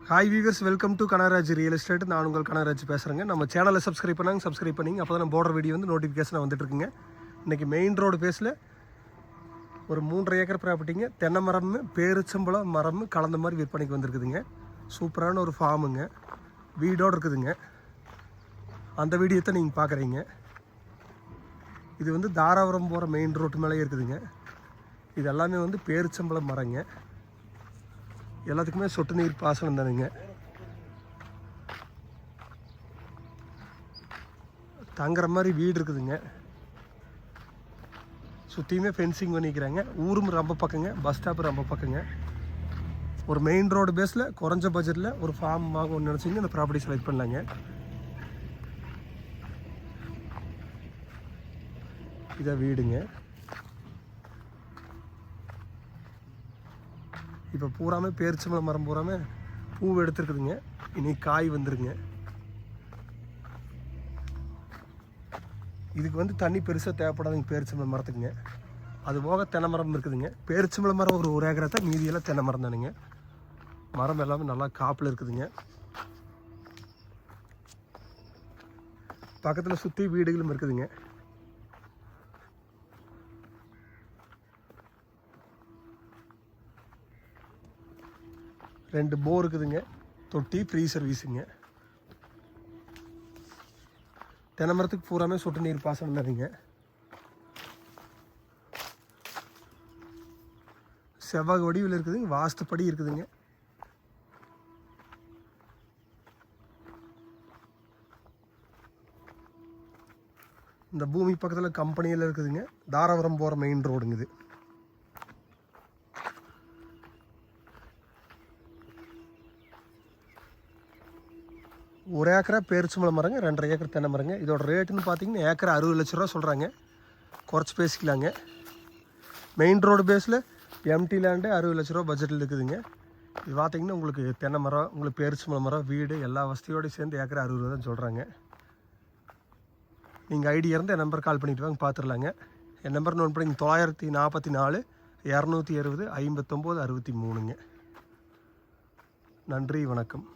Hi viewers, welcome to Kanagaraj real estate. நான் உங்கள் கனகராஜ் பேசுகிறேங்க. நம்ம சேனலை சப்ஸ்கிரைப் பண்ணிங்க. அப்போ தான் போடுற வீடியோ வந்து நோட்டிஃபிகேஷனாக வந்துட்டுருக்குங்க. இன்றைக்கி மெயின் ரோடு பேஸில் ஒரு 3.5 ஏக்கர் ப்ராப்பர்ட்டிங்க. தென்னை மரம், பேரிச்சம்பழம் மரம் கலந்த மாதிரி விற்பனைக்கு வந்திருக்குதுங்க. சூப்பரான ஒரு ஃபார்முங்க, வீடோடு இருக்குதுங்க. அந்த வீடியோத்தை நீங்கள் பார்க்குறீங்க. இது வந்து தாராபுரம் போகிற மெயின் ரோட்டு மேலே இருக்குதுங்க. இது எல்லாமே வந்து பேரிச்சம்பழம் மரங்க. எல்லாத்துக்குமே சொட்டு நீர் பாசனம் தானுங்க. தங்குற மாதிரி வீடு இருக்குதுங்க. சுற்றியுமே ஃபென்சிங் பண்ணிக்கிறாங்க. ஊரும் ரொம்ப பக்கங்க, பஸ் ஸ்டாப்பு ரொம்ப பக்கங்க. ஒரு மெயின் ரோடு பேஸில் குறைஞ்ச பட்ஜெட்டில் ஒரு ஃபார்ம் வாங்கணும்னு நினச்சிங்க இந்த ப்ராப்பர்ட்டி செலக்ட் பண்ணலாங்க. இதை வீடுங்க. இப்போ பூராமே பேரிச்சம்பழம் மரம் பூராமே பூ எடுத்துருக்குதுங்க. இன்னைக்கு காய் வந்துருங்க. இதுக்கு வந்து தண்ணி பெருசாக தேவைப்படாதுங்க பேரிச்சம்பழம் மரத்துக்குங்க. அது போக தென்னை மரம் இருக்குதுங்க. பேரிச்சம்பழம் மரம் ஒரு ஏக்கரை தான், மீதியெல்லாம் தென்னை மரம் தானுங்க. மரம் எல்லாமே நல்லா காப்பில் இருக்குதுங்க. பக்கத்தில் சுற்றி வீடுகளும் இருக்குதுங்க. ரெண்டு போர் இருக்குதுங்க. தொட்டி ஃப்ரீ சர்வீஸுங்க. தென்னை மரத்துக்கு பூராமே சொட்டு நீர் பாசனம் தானுங்க. செவ்வாய் வடிவில் இருக்குதுங்க. வாஸ்துப்படி இருக்குதுங்க. இந்த பூமி பக்கத்தில் கம்பெனியில் இருக்குதுங்க. தாராபுரம் போகிற மெயின் ரோடுங்க இது. ஒரு ஏக்கரா பேரிச்சம்பழம் மரங்க, 2.5 ஏக்கர் தென்னை மரங்க. இதோட ரேட்டுன்னு பார்த்தீங்கன்னா ஏக்கர் 60 லட்ச ரூபா சொல்கிறாங்க. குறைச்சி பேசிக்கலாங்க. மெயின் ரோடு பேஸில் எம்டி லேண்டு 60 லட்ச ரூபா பட்ஜெட்டில் இருக்குதுங்க. இது பார்த்தீங்கன்னா உங்களுக்கு தென்னை மரம், உங்களுக்கு பேரிச்சம்பழம் மரம், வீடு எல்லா வசதியோடு சேர்ந்து ஏக்கர் 60 ரூபா தான் சொல்கிறாங்க. நீங்கள் ஐடியா இருந்தால் என் நம்பர் கால் பண்ணிவிட்டு வாங்க, பார்த்துடலாங்க. என் நம்பர் நோட் பண்ணி 944 270 59 63ங்க. நன்றி, வணக்கம்.